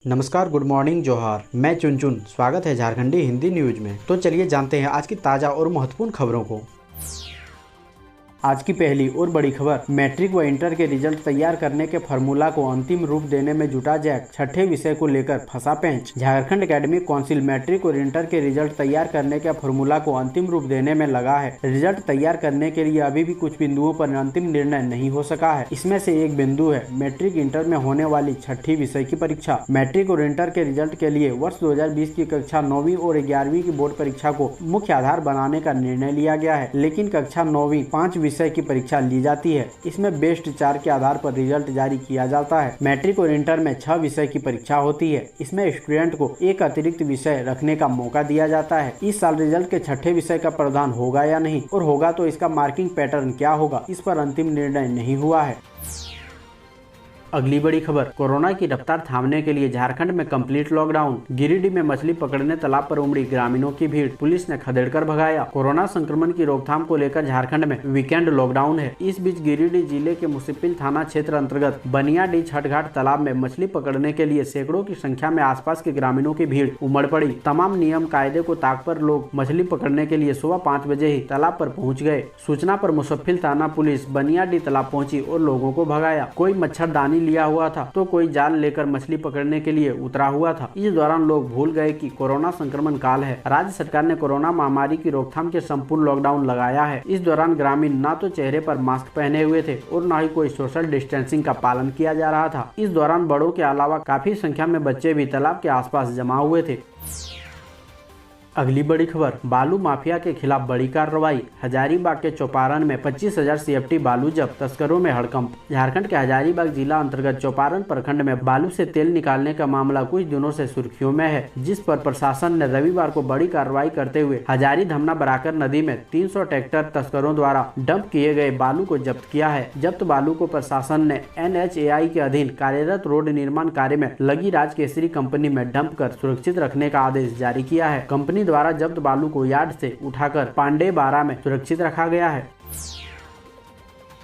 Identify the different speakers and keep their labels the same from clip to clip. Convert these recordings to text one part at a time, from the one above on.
Speaker 1: नमस्कार, good morning, जोहार। मैं चुनचुन। स्वागत है झारखंडी हिंदी न्यूज में। तो चलिए जानते हैं आज की ताज़ा और महत्वपूर्ण खबरों को। आज की पहली और बड़ी खबर, मैट्रिक व इंटर के रिजल्ट तैयार करने के फार्मूला को अंतिम रूप देने में जुटा जैक। छठे विषय को लेकर फंसा पेंच। झारखंड एकेडमिक काउंसिल मैट्रिक और इंटर के रिजल्ट तैयार करने के फार्मूला को अंतिम रूप देने में लगा है। रिजल्ट तैयार करने के लिए अभी भी कुछ बिंदुओं पर अंतिम निर्णय नहीं हो सका है। इसमें से एक बिंदु है मैट्रिक इंटर में होने वाली छठी विषय की परीक्षा। मैट्रिक और इंटर के रिजल्ट के लिए वर्ष 2020 की कक्षा 9वीं और 11वीं की बोर्ड परीक्षा को मुख्य आधार बनाने का निर्णय लिया गया है, लेकिन कक्षा 9वीं 5 विषय की परीक्षा ली जाती है। इसमें बेस्ट 4 के आधार पर रिजल्ट जारी किया जाता है। मैट्रिक और इंटर में 6 विषय की परीक्षा होती है। इसमें स्टूडेंट को एक अतिरिक्त विषय रखने का मौका दिया जाता है। इस साल रिजल्ट के छठे विषय का प्रावधान होगा या नहीं, और होगा तो इसका मार्किंग पैटर्न क्या होगा, इस पर अंतिम निर्णय नहीं हुआ है। अगली बड़ी खबर, कोरोना की रफ्तार थामने के लिए झारखंड में कंप्लीट लॉकडाउन। गिरिडीह में मछली पकड़ने तालाब पर उमड़ी ग्रामीणों की भीड़, पुलिस ने खदेड़कर भगाया। कोरोना संक्रमण की रोकथाम को लेकर झारखंड में वीकेंड लॉकडाउन है। इस बीच गिरिडीह जिले के मुसिपिल थाना क्षेत्र अंतर्गत बनियाडीह छठघाट तालाब में मछली पकड़ने के लिए सैकड़ों की संख्या में आसपास के ग्रामीणों की भीड़ उमड़ पड़ी। तमाम नियम कायदे को ताक पर लोग मछली पकड़ने के लिए सुबह 5 बजे ही तालाब पर पहुँच गए। सूचना पर मुसिपिल थाना पुलिस बनियाडीह तालाब पहुंची और लोगों को भगाया। कोई मच्छरदानी लिया हुआ था तो कोई जाल लेकर मछली पकड़ने के लिए उतरा हुआ था। इस दौरान लोग भूल गए कि कोरोना संक्रमण काल है। राज्य सरकार ने कोरोना महामारी की रोकथाम के संपूर्ण लॉकडाउन लगाया है। इस दौरान ग्रामीण ना तो चेहरे पर मास्क पहने हुए थे और न ही कोई सोशल डिस्टेंसिंग का पालन किया जा रहा था। इस दौरान बड़ों के अलावा काफी संख्या में बच्चे भी तालाब के आसपास जमा हुए थे। अगली बड़ी खबर, बालू माफिया के खिलाफ बड़ी कार्रवाई। हजारीबाग के चौपारण में 25,000 CFT बालू जब्त, तस्करों में हड़कंप। झारखंड के हजारीबाग जिला अंतर्गत चौपारण प्रखंड में बालू से तेल निकालने का मामला कुछ दिनों से सुर्खियों में है, जिस पर प्रशासन ने रविवार को बड़ी कार्रवाई करते हुए हजारी धमना बराकर नदी में 300 ट्रैक्टर तस्करों द्वारा डंप किए गए बालू को जब्त किया है। जब्त बालू को प्रशासन ने NHAI के अधीन कार्यरत रोड निर्माण कार्य में लगी राजकेसरी कंपनी में डंप कर सुरक्षित रखने का आदेश जारी किया है। कंपनी द्वारा जब्त बालू को यार्ड से उठाकर पांडे बारा में सुरक्षित रखा गया है।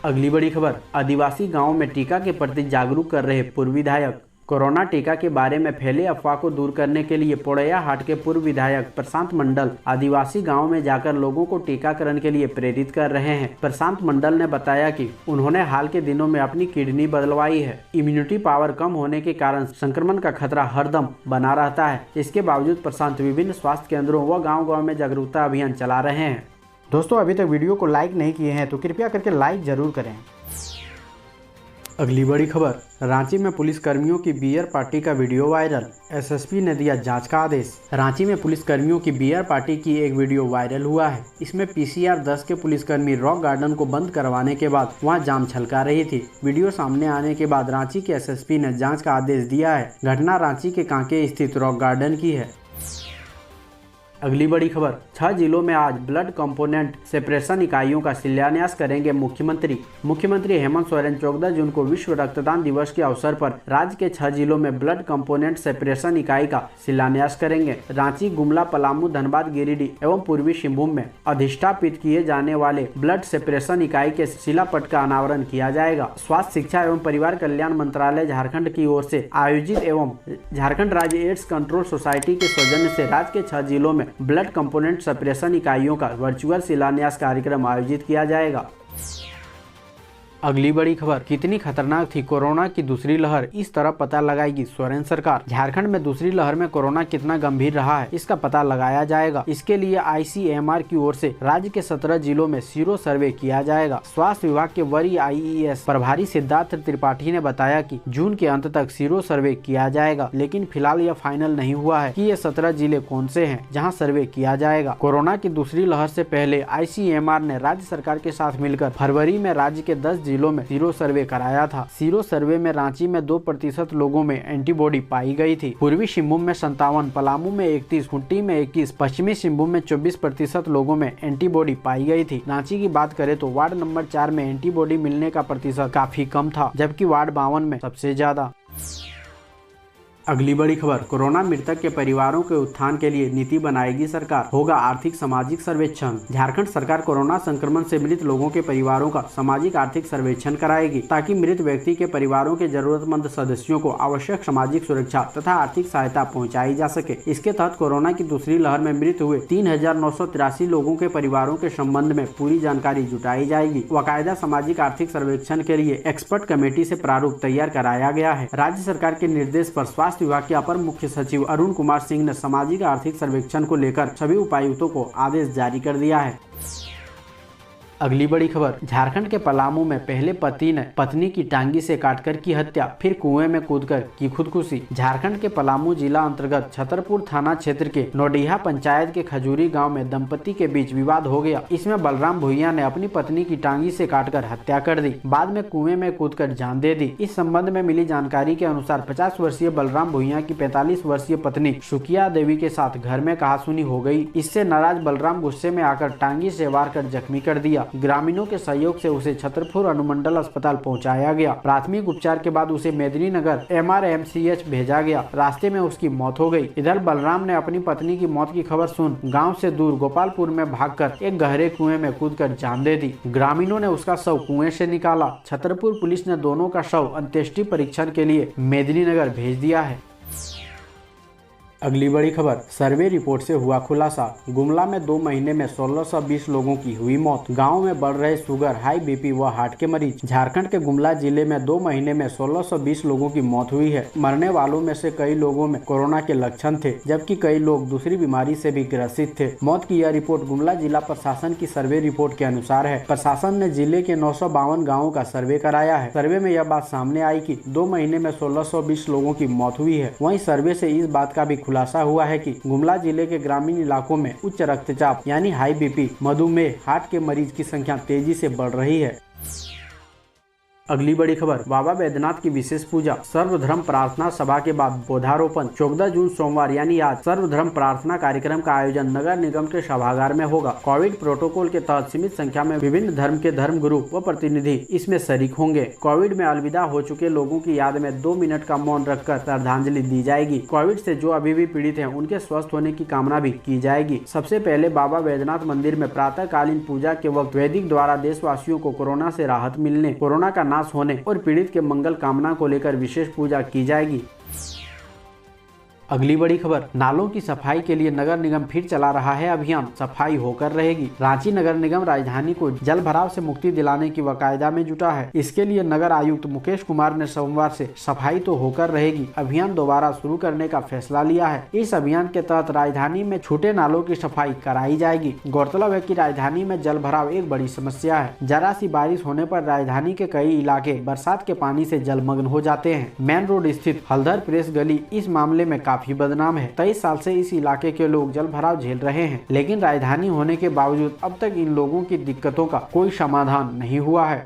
Speaker 1: अगली बड़ी खबर, आदिवासी गांवों में टीका के प्रति जागरूक कर रहे पूर्व विधायक। कोरोना टीका के बारे में फैले अफवाह को दूर करने के लिए पोड़ैयाहाट के पूर्व विधायक प्रशांत मंडल आदिवासी गांव में जाकर लोगों को टीकाकरण के लिए प्रेरित कर रहे हैं। प्रशांत मंडल ने बताया कि उन्होंने हाल के दिनों में अपनी किडनी बदलवाई है। इम्यूनिटी पावर कम होने के कारण संक्रमण का खतरा हरदम बना रहता है। इसके बावजूद प्रशांत विभिन्न स्वास्थ्य केंद्रों व गाँव में जागरूकता अभियान चला रहे हैं। दोस्तों, अभी तक वीडियो को लाइक नहीं किए हैं तो कृपया करके लाइक जरूर करें। अगली बड़ी खबर, रांची में पुलिस कर्मियों की बियर पार्टी का वीडियो वायरल। SSP ने दिया जांच का आदेश। रांची में पुलिस कर्मियों की बियर पार्टी की एक वीडियो वायरल हुआ है। इसमें PCR 10 के पुलिसकर्मी रॉक गार्डन को बंद करवाने के बाद वहां जाम छलका रही थी। वीडियो सामने आने के बाद रांची के SSP ने जाँच का आदेश दिया है। घटना रांची के कांके स्थित रॉक गार्डन की है। अगली बड़ी खबर, 6 जिलों में आज ब्लड कंपोनेंट सेपरेशन इकाइयों का शिलान्यास करेंगे मुख्यमंत्री। मुख्यमंत्री हेमंत सोरेन 14 जून को विश्व रक्तदान दिवस के अवसर पर राज्य के 6 जिलों में ब्लड कंपोनेंट सेपरेशन इकाई का शिलान्यास करेंगे। रांची, गुमला, पलामू, धनबाद, गिरिडीह एवं पूर्वी सिंहभूम में अधिष्ठापित किए जाने वाले ब्लड सेपरेशन इकाई के शिलापट का अनावरण किया जाएगा। स्वास्थ्य, शिक्षा एवं परिवार कल्याण मंत्रालय झारखंड की ओर से आयोजित एवं झारखंड राज्य एड्स कंट्रोल सोसाइटी के सौजन्य से राज्य के 6 जिलों में ब्लड कंपोनेंट सेपरेशन इकाइयों का वर्चुअल शिलान्यास कार्यक्रम आयोजित किया जाएगा। अगली बड़ी खबर, कितनी खतरनाक थी कोरोना की दूसरी लहर, इस तरह पता लगाएगी सोरेन सरकार। झारखंड में दूसरी लहर में कोरोना कितना गंभीर रहा है, इसका पता लगाया जाएगा। इसके लिए ICMR की ओर से राज्य के 17 जिलों में सीरो सर्वे किया जाएगा। स्वास्थ्य विभाग के वरीय IAS प्रभारी सिद्धार्थ त्रिपाठी ने बताया कि जून के अंत तक सीरो सर्वे किया जाएगा, लेकिन फिलहाल यह फाइनल नहीं हुआ है कि ये 17 जिले कौन से हैं जहाँ सर्वे किया जाएगा। कोरोना की दूसरी लहर से पहले ICMR ने राज्य सरकार के साथ मिलकर फरवरी में राज्य के 10 जिलों में सीरो सर्वे कराया था। सीरो सर्वे में रांची में 2% लोगों में एंटीबॉडी पाई गई थी। पूर्वी सिंहभूम में 57, पलामू में 31, खूंटी में 21, पश्चिमी सिंहभूम में 24% लोगों में एंटीबॉडी पाई गई थी। रांची की बात करें तो वार्ड नंबर 4 में एंटीबॉडी मिलने का प्रतिशत काफी कम था, जबकि वार्ड 52 में सबसे ज्यादा। अगली बड़ी खबर, कोरोना मृतक के परिवारों के उत्थान के लिए नीति बनाएगी सरकार, होगा आर्थिक सामाजिक सर्वेक्षण। झारखंड सरकार कोरोना संक्रमण से मृत लोगों के परिवारों का सामाजिक आर्थिक सर्वेक्षण कराएगी ताकि मृत व्यक्ति के परिवारों के जरूरतमंद सदस्यों को आवश्यक सामाजिक सुरक्षा तथा आर्थिक सहायता पहुँचाई जा सके। इसके तहत कोरोना की दूसरी लहर में मृत हुए 3,983 लोगों के परिवारों के संबंध में पूरी जानकारी जुटाई जाएगी। बाकायदा सामाजिक आर्थिक सर्वेक्षण के लिए एक्सपर्ट कमेटी से प्रारूप तैयार कराया गया है। राज्य सरकार के निर्देश पर स्वास्थ्य विभाग के अपर मुख्य सचिव अरुण कुमार सिंह ने सामाजिक आर्थिक सर्वेक्षण को लेकर सभी उपायुक्तों को आदेश जारी कर दिया है। अगली बड़ी खबर, झारखंड के पलामू में पहले पति ने पत्नी की टांगी से काटकर की हत्या, फिर कुएं में कूदकर की खुदकुशी। झारखंड के पलामू जिला अंतर्गत छतरपुर थाना क्षेत्र के नोडिहा पंचायत के खजूरी गांव में दंपति के बीच विवाद हो गया। इसमें बलराम भुइया ने अपनी पत्नी की टांगी से काटकर हत्या कर दी, बाद में कुएं में कूदकर जान दे दी। इस संबंध में मिली जानकारी के अनुसार 50 वर्षीय बलराम भुइया की 45 वर्षीय पत्नी सुकिया देवी के साथ घर में कहासुनी हो गई। इससे नाराज बलराम गुस्से में आकर टांगी से वार कर जख्मी कर दिया। ग्रामीणों के सहयोग से उसे छतरपुर अनुमंडल अस्पताल पहुंचाया गया। प्राथमिक उपचार के बाद उसे मेदिनीनगर MRMCH भेजा गया। रास्ते में उसकी मौत हो गई। इधर बलराम ने अपनी पत्नी की मौत की खबर सुन गांव से दूर गोपालपुर में भागकर एक गहरे कुएं में कूदकर जान दे दी। ग्रामीणों ने उसका शव कुएं से निकाला। छतरपुर पुलिस ने दोनों का शव अंत्येष्टि परीक्षण के लिए मेदिनीनगर भेज दिया है। अगली बड़ी खबर, सर्वे रिपोर्ट से हुआ खुलासा, गुमला में 2 महीने में 1620 लोगों की हुई मौत। गांव में बढ़ रहे शुगर, हाई BP व हार्ट के मरीज। झारखंड के गुमला जिले में 2 महीने में 1620 लोगों की मौत हुई है। मरने वालों में से कई लोगों में कोरोना के लक्षण थे, जबकि कई लोग दूसरी बीमारी से भी ग्रसित थे। मौत की यह रिपोर्ट गुमला जिला प्रशासन की सर्वे रिपोर्ट के अनुसार है। प्रशासन ने जिले के 952 गाँवों का सर्वे कराया है। सर्वे में यह बात सामने आई कि 2 महीने में 1620 लोगों की मौत हुई है। वहीं सर्वे से इस बात का भी खुलासा हुआ है कि गुमला जिले के ग्रामीण इलाकों में उच्च रक्तचाप यानी हाई BP, मधुमेह, हार्ट के मरीज की संख्या तेजी से बढ़ रही है। अगली बड़ी खबर, बाबा बैद्यनाथ की विशेष पूजा, सर्वधर्म प्रार्थना सभा के बाद पौधारोपण। 14 जून सोमवार यानी आज सर्वधर्म प्रार्थना कार्यक्रम का आयोजन नगर निगम के सभागार में होगा। कोविड प्रोटोकॉल के तहत सीमित संख्या में विभिन्न धर्म के धर्मगुरु व प्रतिनिधि इसमें शरीक होंगे। कोविड में अलविदा हो चुके लोगों की याद में 2 मिनट का मौन रखकर श्रद्धांजलि दी जाएगी। कोविड से जो अभी भी पीड़ित हैं, उनके स्वस्थ होने की कामना भी की जाएगी। सबसे पहले बाबा बैद्यनाथ मंदिर में प्रातःकालीन पूजा के वक्त वैदिक द्वारा देशवासियों को कोरोना से राहत मिलने, कोरोना का नाश होने और पीड़ित के मंगल कामना को लेकर विशेष पूजा की जाएगी। अगली बड़ी खबर, नालों की सफाई के लिए नगर निगम फिर चला रहा है अभियान, सफाई होकर रहेगी। रांची नगर निगम राजधानी को जल भराव से मुक्ति दिलाने की वकायदा में जुटा है। इसके लिए नगर आयुक्त मुकेश कुमार ने सोमवार से सफाई तो होकर रहेगी अभियान दोबारा शुरू करने का फैसला लिया है। इस अभियान के तहत राजधानी में छूटे नालों की सफाई कराई जाएगी। गौरतलब है कि राजधानी में जल भराव एक बड़ी समस्या है। जरा सी बारिश होने पर राजधानी के कई इलाके बरसात के पानी से जलमग्न हो जाते हैं। मेन रोड स्थित हल्दर प्रेस गली इस मामले में काफी बदनाम है। 23 साल से इस इलाके के लोग जल भराव झेल रहे हैं, लेकिन राजधानी होने के बावजूद अब तक इन लोगों की दिक्कतों का कोई समाधान नहीं हुआ है।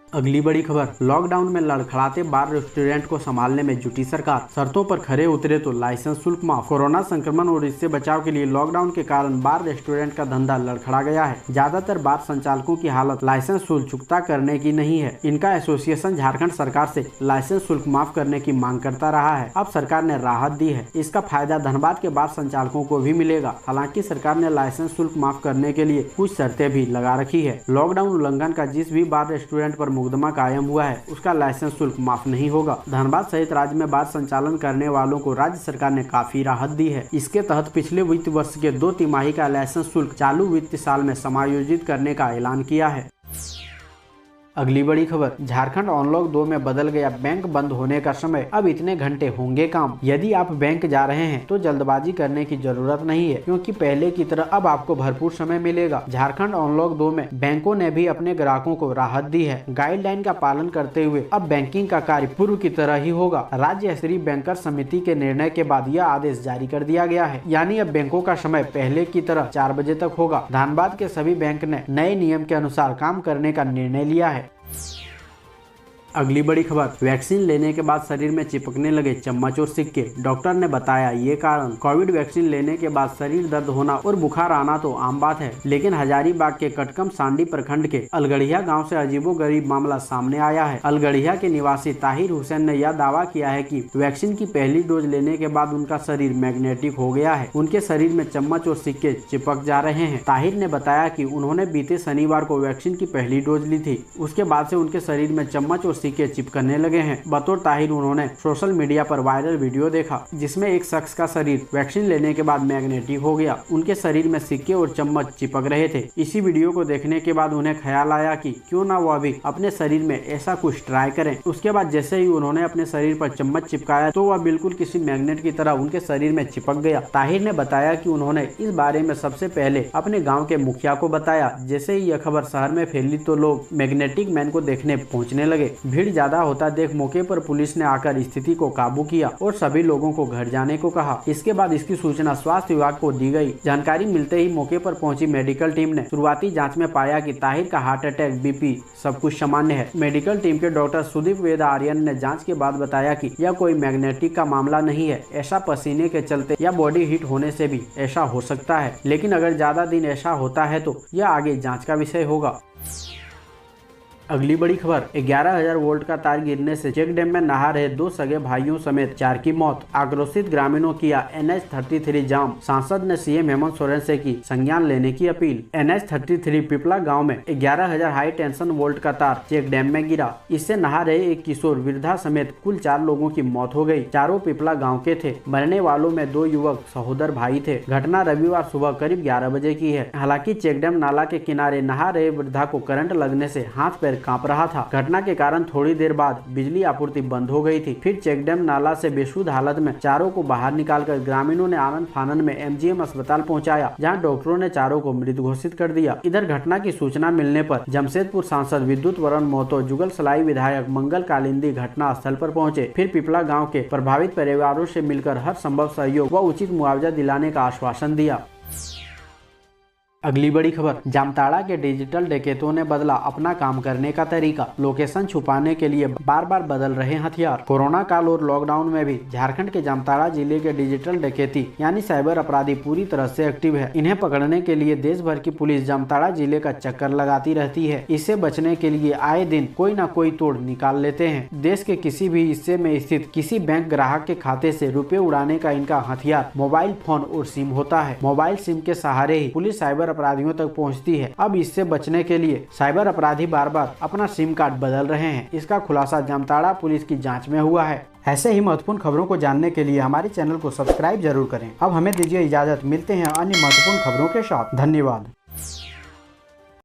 Speaker 1: अगली बड़ी खबर, लॉकडाउन में लड़खड़ाते बार रेस्टोरेंट को संभालने में जुटी सरकार, शर्तों पर खरे उतरे तो लाइसेंस शुल्क माफ। कोरोना संक्रमण और इससे बचाव के लिए लॉकडाउन के कारण बार रेस्टोरेंट का धंधा लड़खड़ा गया है। ज्यादातर बार संचालकों की हालत लाइसेंस शुल्क चुकता करने की नहीं है। इनका एसोसिएशन झारखंड सरकार से लाइसेंस शुल्क माफ करने की मांग करता रहा है। अब सरकार ने राहत दी है। इसका फायदा धनबाद के बार संचालकों को भी मिलेगा। हालांकि सरकार ने लाइसेंस शुल्क माफ करने के लिए कुछ शर्तें भी लगा रखी है। लॉकडाउन उल्लंघन का जिस भी बार रेस्टोरेंट पर मुकदमा कायम हुआ है, उसका लाइसेंस शुल्क माफ नहीं होगा। धनबाद सहित राज्य में बार संचालन करने वालों को राज्य सरकार ने काफी राहत दी है। इसके तहत पिछले वित्त वर्ष के 2 तिमाही का लाइसेंस शुल्क चालू वित्तीय साल में समायोजित करने का ऐलान किया है। अगली बड़ी खबर, झारखंड अनलॉक 2 में बदल गया बैंक बंद होने का समय। अब इतने घंटे होंगे काम। यदि आप बैंक जा रहे हैं तो जल्दबाजी करने की जरूरत नहीं है, क्योंकि पहले की तरह अब आपको भरपूर समय मिलेगा। झारखंड अनलॉक 2 में बैंकों ने भी अपने ग्राहकों को राहत दी है। गाइडलाइन का पालन करते हुए अब बैंकिंग का कार्य पूर्व की तरह ही होगा। राज्य स्तरीय बैंकर समिति के निर्णय के बाद यह आदेश जारी कर दिया गया है, यानी अब बैंकों का समय पहले की तरह 4 बजे तक होगा। धनबाद के सभी बैंक ने नए नियम के अनुसार काम करने का निर्णय लिया है। अगली बड़ी खबर, वैक्सीन लेने के बाद शरीर में चिपकने लगे चम्मच और सिक्के। डॉक्टर ने बताया ये कारण। कोविड वैक्सीन लेने के बाद शरीर दर्द होना और बुखार आना तो आम बात है, लेकिन हजारीबाग के कटकम सांडी प्रखंड के अलगढ़िया गांव से अजीबोगरीब मामला सामने आया है। अलगढ़िया के निवासी ताहिर हुसैन ने यह दावा किया है कि वैक्सीन की पहली डोज लेने के बाद उनका शरीर मैग्नेटिक हो गया है। उनके शरीर में चम्मच और सिक्के चिपक जा रहे हैं। ताहिर ने बताया कि उन्होंने बीते शनिवार को वैक्सीन की पहली डोज ली थी। उसके बाद से उनके शरीर में चम्मच और सिक्के चिपकने लगे हैं। बतौर ताहिर उन्होंने सोशल मीडिया पर वायरल वीडियो देखा जिसमें एक शख्स का शरीर वैक्सीन लेने के बाद मैग्नेटिक हो गया। उनके शरीर में सिक्के और चम्मच चिपक रहे थे। इसी वीडियो को देखने के बाद उन्हें ख्याल आया कि क्यों ना वो अभी अपने शरीर में ऐसा कुछ ट्राई करें। उसके बाद जैसे ही उन्होंने अपने शरीर पर चम्मच चिपकाया तो वह बिल्कुल किसी मैग्नेट की तरह उनके शरीर में चिपक गया। ताहिर ने बताया कि उन्होंने इस बारे में सबसे पहले अपने गाँव के मुखिया को बताया। जैसे ही यह खबर शहर में फैली तो लोग मैग्नेटिक मैन को देखने पहुँचने लगे। भीड़ ज्यादा होता देख मौके पर पुलिस ने आकर स्थिति को काबू किया और सभी लोगों को घर जाने को कहा। इसके बाद इसकी सूचना स्वास्थ्य विभाग को दी गई। जानकारी मिलते ही मौके पर पहुंची मेडिकल टीम ने शुरुआती जांच में पाया कि ताहिर का हार्ट अटैक, बीपी सब कुछ सामान्य है। मेडिकल टीम के डॉक्टर सुदीप वेद आर्यन ने जांच के बाद बताया कि यह कोई मैग्नेटिक का मामला नहीं है। ऐसा पसीने के चलते या बॉडी हीट होने से भी ऐसा हो सकता है, लेकिन अगर ज्यादा दिन ऐसा होता है तो यह आगे जाँच का विषय होगा। अगली बड़ी खबर, 11,000 वोल्ट का तार गिरने से चेक डैम में नहा रहे 2 सगे भाइयों समेत 4 की मौत। आक्रोशित ग्रामीणों किया NH-33 जाम। सांसद ने सीएम हेमंत सोरेन से की संज्ञान लेने की अपील। NH-33 पिपला गांव में 11,000 हाई टेंशन वोल्ट का तार चेक डैम में गिरा। इससे नहा रहे एक किशोर, वृद्धा समेत कुल 4 लोगों की मौत हो गई। चारों पिपला गाँव के थे। मरने वालों में 2 युवक सहोदर भाई थे। घटना रविवार सुबह करीब 11 बजे की है। हालांकि चेक डैम नाला के किनारे नहा रहे वृद्धा को करंट लगने से हाथ पैर कांप रहा था। घटना के कारण थोड़ी देर बाद बिजली आपूर्ति बंद हो गई थी। फिर चेकडैम नाला से बेसुध हालत में चारों को बाहर निकालकर ग्रामीणों ने आनंद फानन में MGM अस्पताल पहुंचाया, जहां डॉक्टरों ने चारों को मृत घोषित कर दिया। इधर घटना की सूचना मिलने पर जमशेदपुर सांसद विद्युत वरण महतो, जुगल सलाई विधायक मंगल कालिंदी घटना स्थल पर पहुंचे। फिर पिपला गाँव के प्रभावित परिवारों से मिलकर हर संभव सहयोग व उचित मुआवजा दिलाने का आश्वासन दिया। अगली बड़ी खबर, जामताड़ा के डिजिटल डकैतों ने बदला अपना काम करने का तरीका। लोकेशन छुपाने के लिए बार बार बदल रहे हथियार। कोरोना काल और लॉकडाउन में भी झारखंड के जामताड़ा जिले के डिजिटल डकैती यानी साइबर अपराधी पूरी तरह से एक्टिव है। इन्हें पकड़ने के लिए देश भर की पुलिस जामताड़ा जिले का चक्कर लगाती रहती है। इससे बचने के लिए आए दिन कोई न कोई तोड़ निकाल लेते हैं। देश के किसी भी हिस्से में स्थित किसी बैंक ग्राहक के खाते से रुपए उड़ाने का इनका हथियार मोबाइल फोन और सिम होता है। मोबाइल सिम के सहारे ही पुलिस साइबर अपराधियों तक पहुंचती है। अब इससे बचने के लिए साइबर अपराधी बार बार अपना सिम कार्ड बदल रहे हैं। इसका खुलासा जामताड़ा पुलिस की जांच में हुआ है। ऐसे ही महत्वपूर्ण खबरों को जानने के लिए हमारे चैनल को सब्सक्राइब जरूर करें। अब हमें दीजिए इजाजत, मिलते हैं अन्य महत्वपूर्ण खबरों के साथ। धन्यवाद।